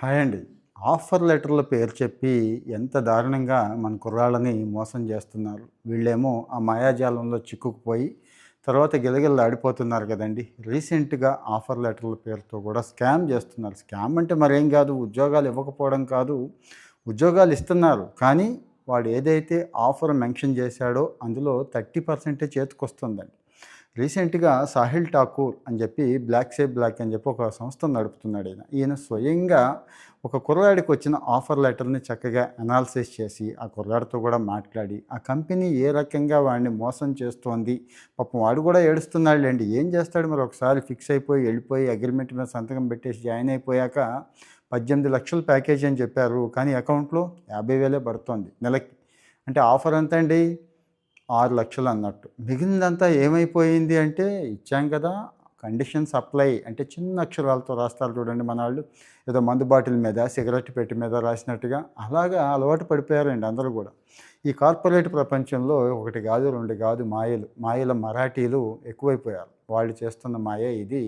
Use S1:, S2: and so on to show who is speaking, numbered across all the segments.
S1: Hi అండి. Offer లెటర్‌ల పేరు చెప్పి ఎంత దారుణంగా మన కుర్రాళ్ళని మోసం చేస్తున్నారు. వీళ్ళేమో ఆ మాయాజాలంలో చిక్కుకుపోయి తర్వాత గిలగిల్లాడిపోతున్నారు కదండీ! రీసెంట్‌గా ఆఫర్ లెటర్‌ల పేరుతో కూడా స్కామ్ చేస్తున్నారు. స్కామ్ అంటే మరేం కాదు, ఉద్యోగాలు ఇవ్వకపోవడం కాదు. ఉద్యోగాలు ఇస్తున్నారు. కానీ వాడు ఏదైతే ఆఫర్ మెన్షన్ చేశాడో అందులో 30% చేతికొస్తుందండి. రీసెంట్‌గా సాహిల్ ఠాకూర్ అని చెప్పి బ్లాక్ సేవ్ బ్లాక్ అని చెప్పి ఒక సంస్థను నడుపుతున్నాడు ఈయన. ఈయన స్వయంగా ఒక కుర్రాడికి వచ్చిన ఆఫర్ లెటర్‌ని చక్కగా అనాలిసిస్ చేసి, ఆ కుర్రాడితో కూడా మాట్లాడి, ఆ కంపెనీ ఏ రకంగా వాడిని మోసం చేస్తోంది. పాపం వాడు కూడా ఏడుస్తున్నాడులెండి. ఏం చేస్తాడు మరి, ఒకసారి ఫిక్స్ అయిపోయి వెళ్ళిపోయి అగ్రీమెంట్ మీద సంతకం పెట్టేసి జాయిన్ అయిపోయాక 18,00,000 ప్యాకేజ్ అని చెప్పారు. కానీ అకౌంట్‌లో 50,000 పడుతోంది నెలకి. అంటే ఆఫర్ ఎంతండి? 6,00,000 అన్నట్టు. మిగిలినదంతా ఏమైపోయింది అంటే, ఇచ్చాం కదా! కండిషన్స్ అప్లై అంటే చిన్న అక్షరాలతో రాస్తారు చూడండి మనాళ్ళు. ఏదో మందు బాటిల్ మీద, సిగరెట్ పెట్టె మీద రాసినట్టుగా అలాగా అలవాటు పడిపోయారండి అందరూ గూడా. ఈ కార్పొరేట్ ప్రపంచంలో ఒకటి గాదు, 2 గాదు మాయలు. మాయల మరాఠీలు ఎక్కువైపోయారు. వాళ్ళు చేస్తున్న మాయ ఇది.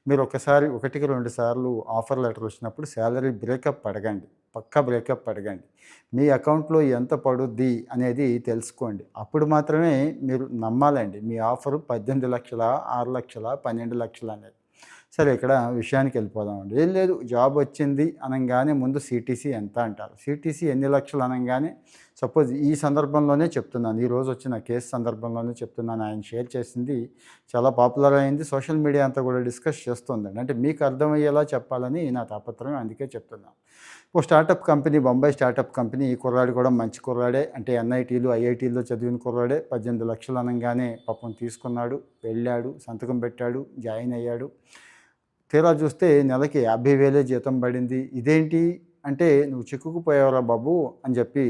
S1: మీరు ఒకసారి, ఒకటికి 2 సార్లు ఆఫర్ లెటర్ వచ్చినప్పుడు సాలరీ బ్రేకప్ అడగండి. పక్కా బ్రేకప్ అడగండి. మీ అకౌంట్‌లో ఎంత పడుద్ది అనేది తెలుసుకోండి. అప్పుడు మాత్రమే మీరు నమ్మాలండి. మీ ఆఫరు 18,00,000, 6,00,000, 12,00,000 అనేది. సరే, ఇక్కడ విషయానికెళ్ళిపోదామండి. ఏం లేదు, జాబ్ వచ్చింది అనంగానే ముందు సీటీసీ ఎంత అంటారు. సీటీసీ ఎన్ని లక్షలు అనంగానే, సపోజ్ ఈ సందర్భంలోనే చెప్తున్నాను. ఈరోజు వచ్చిన కేసు సందర్భంలోనే చెప్తున్నాను. ఆయన షేర్ చేసింది చాలా పాపులర్ అయింది. సోషల్ మీడియా అంతా కూడా డిస్కస్ చేస్తోందండి. అంటే మీకు అర్థమయ్యేలా చెప్పాలని నా తాపత్రయం. అందుకే చెప్తున్నాను. ఓ startup company, Bombay startup company. ఈ కుర్రాడు కూడా మంచి కుర్రాడే. అంటే ఎన్ఐటీలు, ఐఐటీల్లో చదివిన కుర్రాడే. 18,00,000 అనంగానే పాపం తీసుకున్నాడు, వెళ్ళాడు, సంతకం పెట్టాడు, జాయిన్ అయ్యాడు. తీరా చూస్తే నెలకి 50,000 జీతం పడింది. ఇదేంటి అంటే, "నువ్వు చిక్కుకుపోయావురా బాబు" అని చెప్పి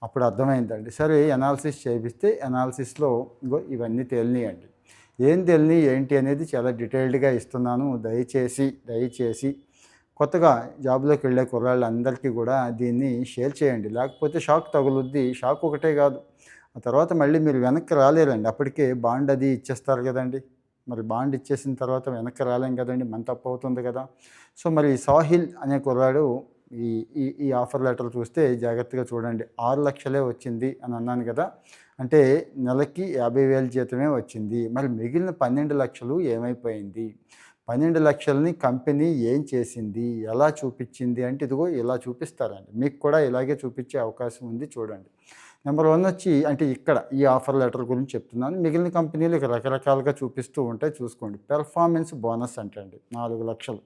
S1: అప్పుడు అర్థమైందండి. సరే, అనాలిసిస్ చేపిస్తే అనాలిసిస్‌లో ఇగో ఇవన్నీ తేలినాయండి. ఏం తేలినాయి ఏంటి అనేది చాలా డీటెయిల్డ్‌గా ఇస్తున్నాను. దయచేసి కొత్తగా జాబ్‌లోకి వెళ్ళే కుర్రాళ్ళందరికీ కూడా దీన్ని షేర్ చేయండి. లేకపోతే షాక్ తగులుద్ది. షాక్ ఒకటే కాదు, ఆ తర్వాత మళ్ళీ మీరు వెనక్కి రాలేరండి. అప్పటికే బాండ్ అది ఇచ్చేస్తారు కదండీ! మరి బాండ్ ఇచ్చేసిన తర్వాత వెనక్కి రాలేం కదండీ! మన తప్పు అవుతుంది కదా! సో, మరి సాహిల్ అనే కుర్రాడు ఈ ఈ ఈ ఆఫర్ లెటర్ చూస్తే జాగ్రత్తగా చూడండి. 6,00,000 వచ్చింది అని అన్నాను కదా! అంటే నెలకి 50,000 జీతమే వచ్చింది. మరి మిగిలిన 12,00,000 ఏమైపోయింది? 12,00,000ని కంపెనీ ఏం చేసింది? ఎలా చూపిచ్చింది అంటే, ఇదిగో ఇలా చూపిస్తారండి. మీకు కూడా ఇలాగే చూపిచ్చే అవకాశం ఉంది, చూడండి. నెంబర్ 1 వచ్చి, అంటే ఇక్కడ ఈ ఆఫర్ లెటర్ గురించి చెప్తున్నాను. మిగిలిన కంపెనీలు ఇక రకరకాలుగా చూపిస్తూ ఉంటాయి, చూసుకోండి. పెర్ఫార్మెన్స్ బోనస్ అంటండి 4,00,000.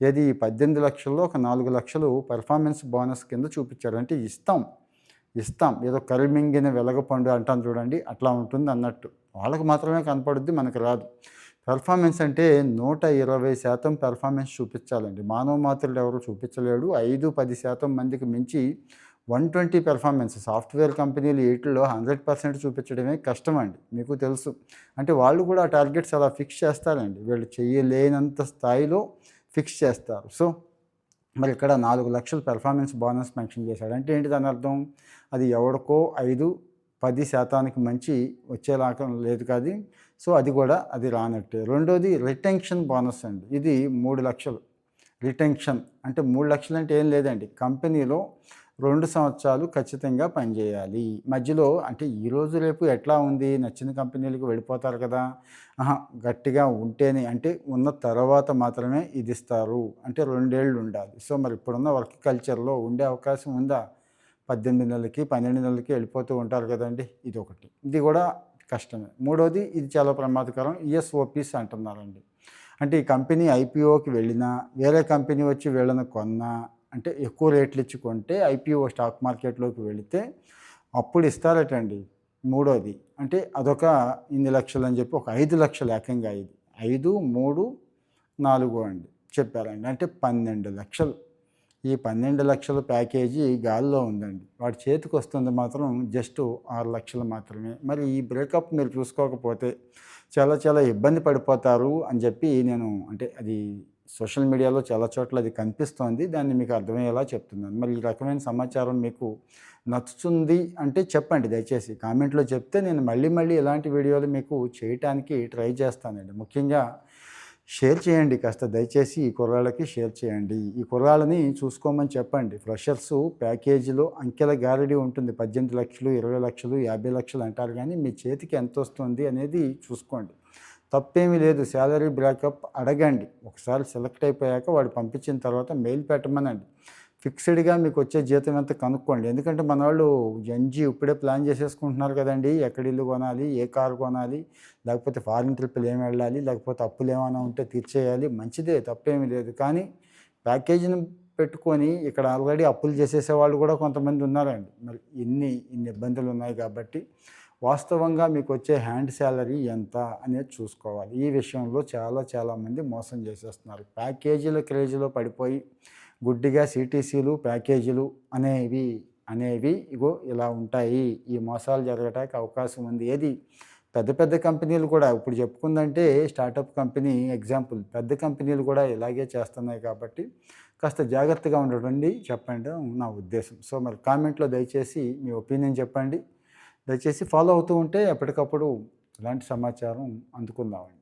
S1: ఏది, ఈ 18,00,000లో ఒక 4,00,000 పెర్ఫార్మెన్స్ బోనస్ కింద చూపిచ్చారు. అంటే ఇస్తాం. ఏదో కరిమింగిన వెలగపండు అంటాం చూడండి, అట్లా ఉంటుందన్నట్టు. వాళ్ళకి మాత్రమే కనపడుద్ది, మనకు రాదు. పెర్ఫార్మెన్స్ అంటే 120% పెర్ఫార్మెన్స్ చూపించాలండి. మానవ మాత్రుడు ఎవరు చూపించలేడు. 5, 10% మందికి మించి 120 పెర్ఫార్మెన్స్. సాఫ్ట్‌వేర్ కంపెనీలు ఈటిల్లో 100% చూపించడమే కష్టమండి. మీకు తెలుసు. అంటే వాళ్ళు కూడా ఆ టార్గెట్స్ అలా ఫిక్స్ చేస్తారండి. వీళ్ళు చేయలేనంత స్థాయిలో ఫిక్స్ చేస్తారు. సో, మరి ఇక్కడ 4,00,000 పెర్ఫార్మెన్స్ బోనస్ మెన్షన్ చేశాడు. అంటే ఏంటి దాని అర్థం? అది ఎవడికో 5, 10% మంచి వచ్చేలాగా లేదు కాదు. సో, అది రానట్టే. రెండోది రిటెన్షన్ బోనస్ అండి. ఇది 3,00,000 రిటెన్షన్. అంటే 3,00,000 అంటే ఏం లేదండి. కంపెనీలో 2 సంవత్సరాలు ఖచ్చితంగా పనిచేయాలి. మధ్యలో అంటే ఈరోజు రేపు ఎట్లా ఉంది, నచ్చిన కంపెనీలకు వెళ్ళిపోతారు కదా! అహా! గట్టిగా ఉంటేనే, అంటే ఉన్న తర్వాత మాత్రమే ఇది ఇస్తారు. అంటే 2 ఏళ్ళు ఉండాలి. సో, మరి ఇప్పుడున్న వర్క్ కల్చర్‌లో ఉండే అవకాశం ఉందా? 18 నెలలకి, 12 నెలలకి వెళ్ళిపోతూ ఉంటారు కదండీ! ఇదొకటి. ఇది కూడా కష్టమే. మూడోది, ఇది చాలా ప్రమాదకరం. ఈఎస్ఓపీస్ అంటున్నారండి. అంటే ఈ కంపెనీ ఐపీఓకి వెళ్ళినా, వేరే కంపెనీ వచ్చి వీళ్ళని కొన్నా, అంటే ఎక్కువ రేట్లు ఇచ్చి కొంటే, ఐపీఓ స్టాక్ మార్కెట్‌లోకి వెళితే అప్పుడు ఇస్తారటండి. మూడోది అంటే అదొక ఇన్ని లక్షలని చెప్పి ఒక 5,00,000 ఏకంగా ఇది. 5, 3, 4 అండి చెప్పారండి. అంటే 12,00,000. ఈ 12,00,000 ప్యాకేజీ గాలిలో ఉందండి. వాడి చేతికొస్తుంది మాత్రం జస్ట్ 6,00,000 మాత్రమే. మరి ఈ బ్రేకప్ మీరు చూసుకోకపోతే చాలా చాలా ఇబ్బంది పడిపోతారు అని చెప్పి నేను, అంటే అది సోషల్ మీడియాలో చాలా చోట్ల అది కనిపిస్తోంది. దాన్ని మీకు అర్థమయ్యేలా చెప్తున్నాను. మరి ఈ రకమైన సమాచారం మీకు నచ్చుతుంది అంటే చెప్పండి దయచేసి. కామెంట్‌లో చెప్తే నేను మళ్ళీ మళ్ళీ ఇలాంటి వీడియోలు మీకు చేయటానికి ట్రై చేస్తానండి. ముఖ్యంగా షేర్ చేయండి కాస్త దయచేసి ఈ కుర్రాళ్ళకి షేర్ చేయండి. ఈ కుర్రాళ్ళని చూసుకోమని చెప్పండి. ఫ్రెషర్సు ప్యాకేజీలో అంకెల గారడీ ఉంటుంది. 18,00,000, 20,00,000, 50,00,000 అంటారు గానీ, మీ చేతికి ఎంతొస్తుంది అనేది చూసుకోండి. తప్పేమీ లేదు. సాలరీ బ్రేకప్ అడగండి. ఒకసారి సెలెక్ట్ అయిపోయాక వాడు పంపించిన తర్వాత మెయిల్ పెట్టమనండి. ఫిక్స్‌డ్‌గా మీకొచ్చే జీతం ఎంత కనుక్కోండి. ఎందుకంటే మనోళ్ళు ఎన్‌జీ ఇప్పుడే ప్లాన్ చేసేసుకుంటున్నారు కదండీ! ఎక్కడ ఇల్లు కొనాలి? ఏ కారు కొనాలి? లేకపోతే ఫారిన్ ట్రిప్పులు ఏమి వెళ్ళాలి? లేకపోతే అప్పులేమైనా ఉంటే తీర్చేయాలి. మంచిదే తప్పేమీ లేదు. కానీ ప్యాకేజీని పెట్టుకొని ఇక్కడ ఆల్రెడీ అప్పులు చేసేసేవాళ్ళు కూడా కొంతమంది ఉన్నారండి. మరి ఇన్ని ఇబ్బందులున్నాయి కాబట్టి వాస్తవంగా మీకొచ్చే హ్యాండ్ సాలరీ ఎంత అనేది చూసుకోవాలి. ఈ విషయంలో చాలామంది మోసం చేసేస్తున్నారు. ప్యాకేజీల క్రేజ్‌లో పడిపోయి గుడ్డిగా సీటీసీలు, ప్యాకేజీలు అనేవి ఇగో ఇలా ఉంటాయి. ఈ మోసాలు జరగటానికి అవకాశం ఉంది. ఏది పెద్ద పెద్ద కంపెనీలు కూడా ఇప్పుడు చెప్పుకుందంటే స్టార్టప్ కంపెనీ ఎగ్జాంపుల్. పెద్ద కంపెనీలు కూడా ఇలాగే చేస్తున్నాయి కాబట్టి కాస్త జాగ్రత్తగా ఉండడండి చెప్పండి నా ఉద్దేశం. సో మరి కామెంట్‌లో దయచేసి మీ ఒపీనియన్ చెప్పండి. దయచేసి ఫాలో అవుతూ ఉంటే ఎప్పటికప్పుడు ఇలాంటి సమాచారం అందుకుందామండి.